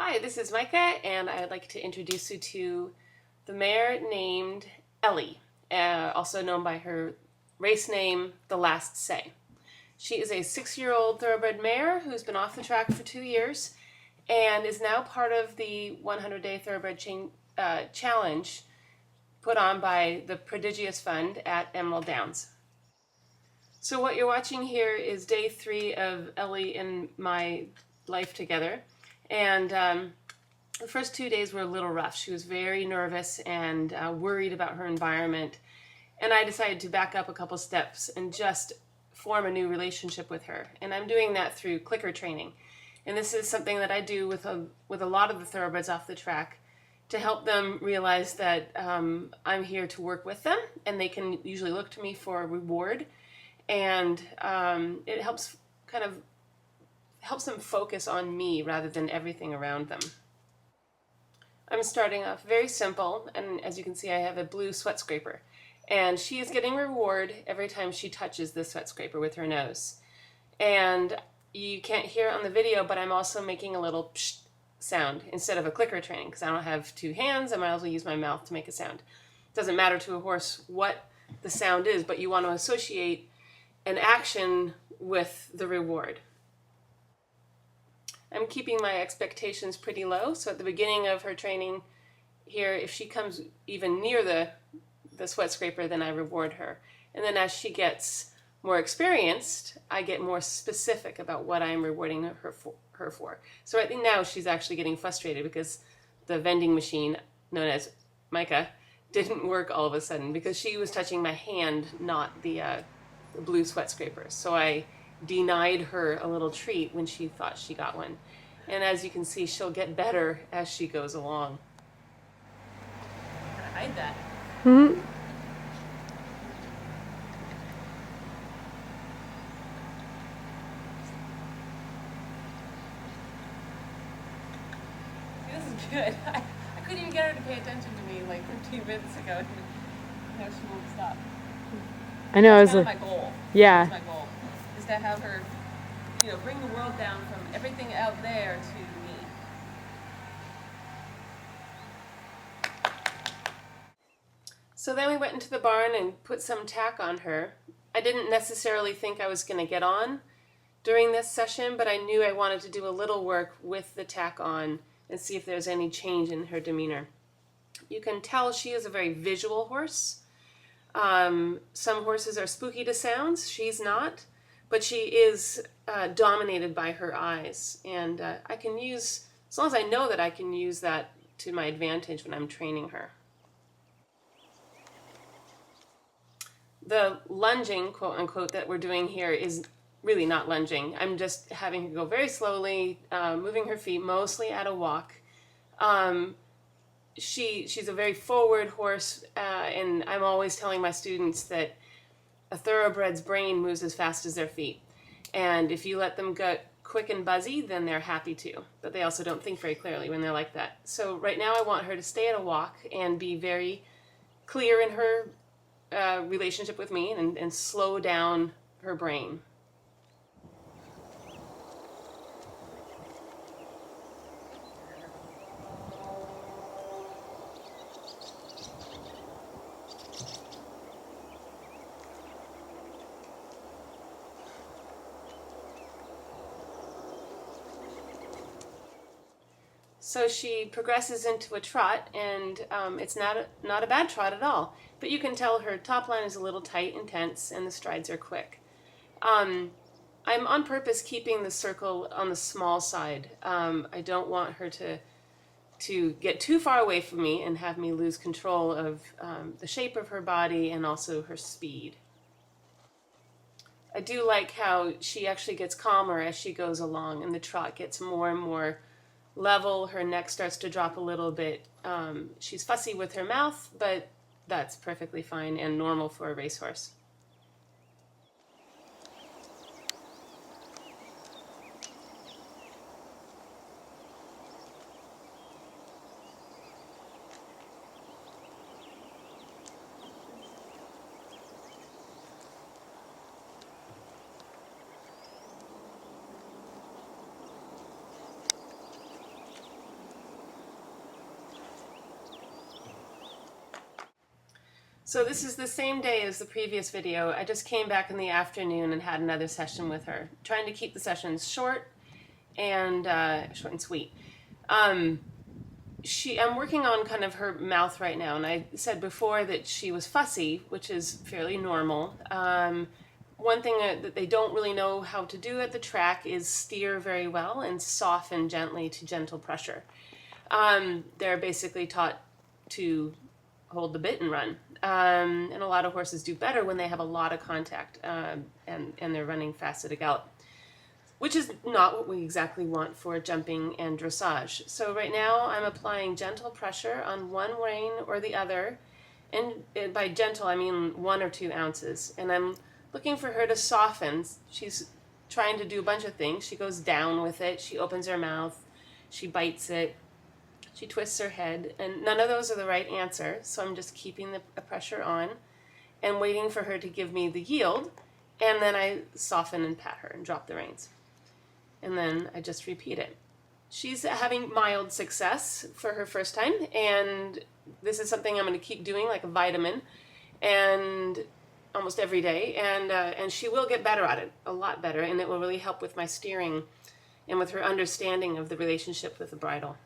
Hi, this is Meika, and I'd like to introduce you to the mare named Ellie, also known by her race name, The Last Say. She is a 6-year-old thoroughbred mare who's been off the track for 2 years and is now part of the 100-day thoroughbred challenge put on by the Prodigious Fund at Emerald Downs. So what you're watching here is day 3 of Ellie and my life together. And the first 2 days were a little rough. She was very nervous and worried about her environment. And I decided to back up a couple steps and just form a new relationship with her. And I'm doing that through clicker training. And this is something that I do with a lot of the thoroughbreds off the track to help them realize that I'm here to work with them, and they can usually look to me for a reward. And it helps them focus on me rather than everything around them. I'm starting off very simple, and as you can see I have a blue sweat scraper. And she is getting reward every time she touches the sweat scraper with her nose. And you can't hear it on the video, but I'm also making a little psh sound instead of a clicker training, because I don't have 2 hands, I might as well use my mouth to make a sound. It doesn't matter to a horse what the sound is, but you want to associate an action with the reward. I'm keeping my expectations pretty low, so at the beginning of her training here, if she comes even near the sweat scraper, then I reward her. And then as she gets more experienced, I get more specific about what I'm rewarding her for. So I think now she's actually getting frustrated because the vending machine, known as Meika, didn't work all of a sudden because she was touching my hand, not the blue sweat scraper. So I denied her a little treat when she thought she got one. And as you can see, she'll get better as she goes along. I'm gonna hide that. Mm-hmm. See, this is good. I couldn't even get her to pay attention to me like 15 minutes ago. Now she won't stop. I know. That's kind of my goal. Yeah. That's my goal, is to have her, bring the world down from everything out there to me. So then we went into the barn and put some tack on her. I didn't necessarily think I was going to get on during this session, but I knew I wanted to do a little work with the tack on and see if there's any change in her demeanor. You can tell she is a very visual horse. Some horses are spooky to sounds. She's not, but she is dominated by her eyes. And I can use, as long as I know that I can use that to my advantage when I'm training her. The lunging, quote unquote, that we're doing here is really not lunging. I'm just having her go very slowly, moving her feet, mostly at a walk. She's a very forward horse, and I'm always telling my students that a thoroughbred's brain moves as fast as their feet. And if you let them get quick and buzzy, then they're happy to. But they also don't think very clearly when they're like that. So right now I want her to stay at a walk and be very clear in her relationship with me and slow down her brain. So she progresses into a trot, and it's not a bad trot at all. But you can tell her top line is a little tight and tense, and the strides are quick. I'm on purpose keeping the circle on the small side. I don't want her to get too far away from me and have me lose control of the shape of her body and also her speed. I do like how she actually gets calmer as she goes along, and the trot gets more and more level. Her neck starts to drop a little bit. She's fussy with her mouth, but that's perfectly fine and normal for a racehorse. So this is the same day as the previous video. I just came back in the afternoon and had another session with her, trying to keep the sessions short and sweet. I'm working on kind of her mouth right now, and I said before that she was fussy, which is fairly normal. One thing that they don't really know how to do at the track is steer very well and soften gently to gentle pressure. They're basically taught to hold the bit and run. And a lot of horses do better when they have a lot of contact and they're running fast at a gallop, which is not what we exactly want for jumping and dressage. So right now I'm applying gentle pressure on one rein or the other. And by gentle, I mean 1 or 2 ounces. And I'm looking for her to soften. She's trying to do a bunch of things. She goes down with it. She opens her mouth. She bites it. She twists her head. And none of those are the right answer. So I'm just keeping the pressure on and waiting for her to give me the yield. And then I soften and pat her and drop the reins. And then I just repeat it. She's having mild success for her first time, and this is something I'm going to keep doing like a vitamin, and almost every day, and she will get better at it, a lot better, and it will really help with my steering and with her understanding of the relationship with the bridle.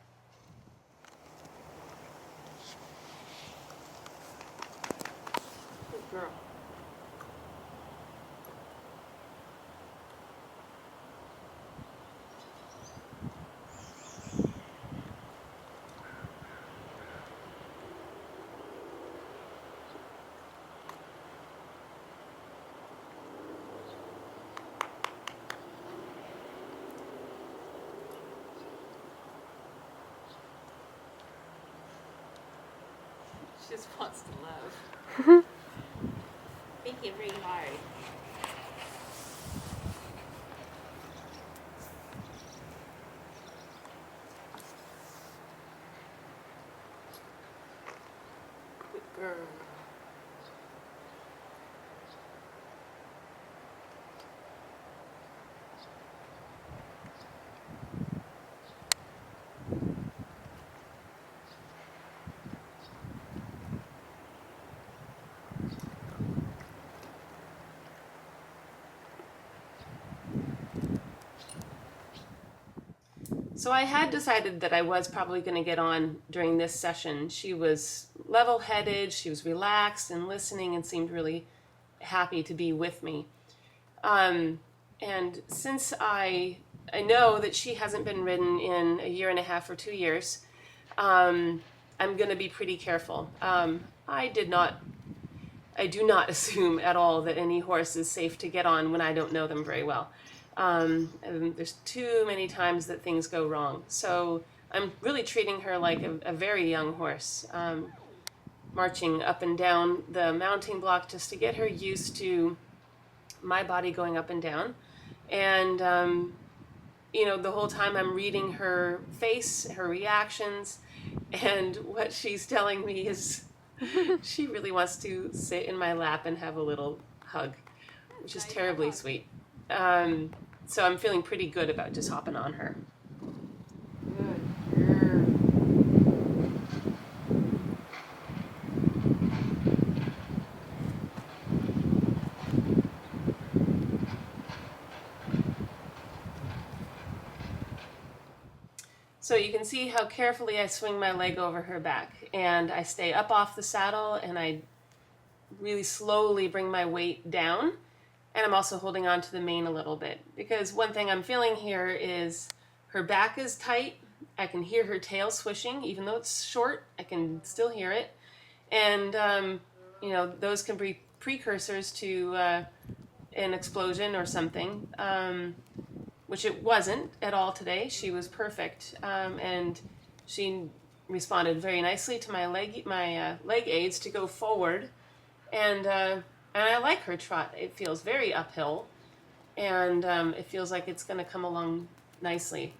Good girl. She just wants to love. Thinking really hard. Good girl. So I had decided that I was probably going to get on during this session. She was level-headed, she was relaxed and listening and seemed really happy to be with me. And since I know that she hasn't been ridden in 1.5 or 2 years, I'm going to be pretty careful. I do not assume at all that any horse is safe to get on when I don't know them very well. And there's too many times that things go wrong. So I'm really treating her like a very young horse, marching up and down the mounting block just to get her used to my body going up and down. And, the whole time I'm reading her face, her reactions, and what she's telling me is she really wants to sit in my lap and have a little hug, which is terribly sweet. So I'm feeling pretty good about just hopping on her. Good girl. So you can see how carefully I swing my leg over her back, and I stay up off the saddle, and I really slowly bring my weight down. And I'm also holding on to the mane a little bit, because one thing I'm feeling here is her back is tight. I can hear her tail swishing, even though it's short, I can still hear it. And, those can be precursors to an explosion or something, which it wasn't at all today. She was perfect, and she responded very nicely to my leg aids to go forward. And I like her trot. It feels very uphill, and it feels like it's going to come along nicely.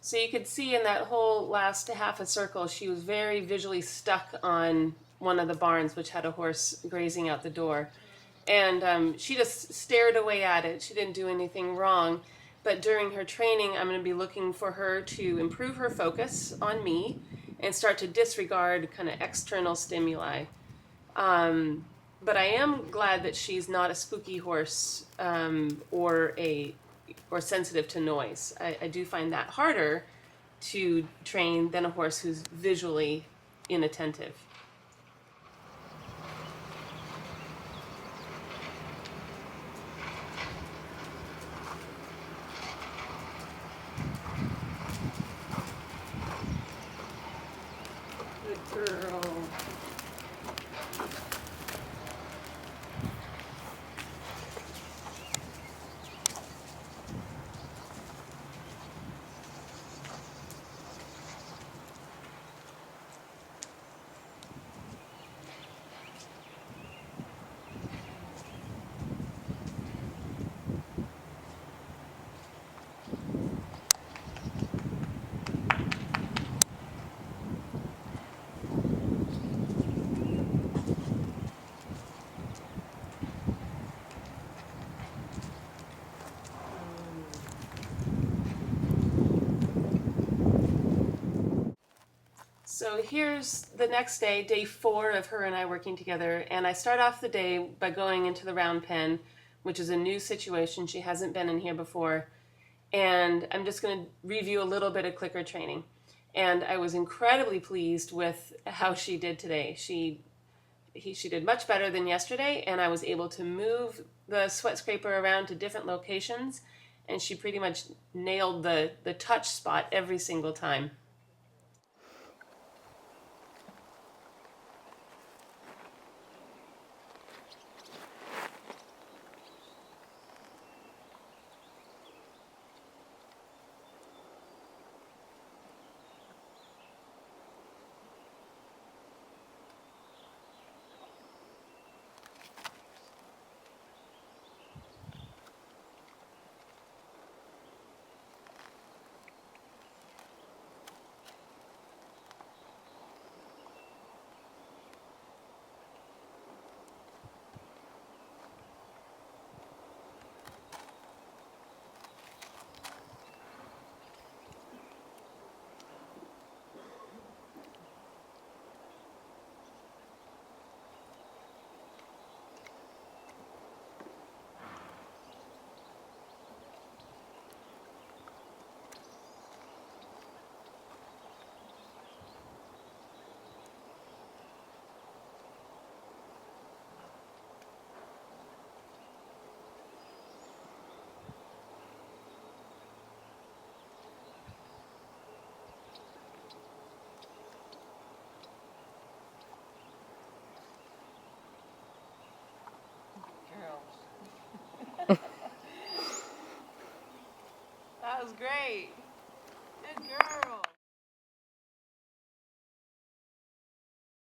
So you could see in that whole last half a circle, she was very visually stuck on one of the barns, which had a horse grazing out the door. And she just stared away at it. She didn't do anything wrong. But during her training, I'm going to be looking for her to improve her focus on me and start to disregard kind of external stimuli. But I am glad that she's not a spooky horse or sensitive to noise. I do find that harder to train than a horse who's visually inattentive. Good girl. So here's the next day, day 4 of her and I working together. And I start off the day by going into the round pen, which is a new situation. She hasn't been in here before. And I'm just going to review a little bit of clicker training. And I was incredibly pleased with how she did today. She did much better than yesterday, and I was able to move the sweat scraper around to different locations, and she pretty much nailed the touch spot every single time.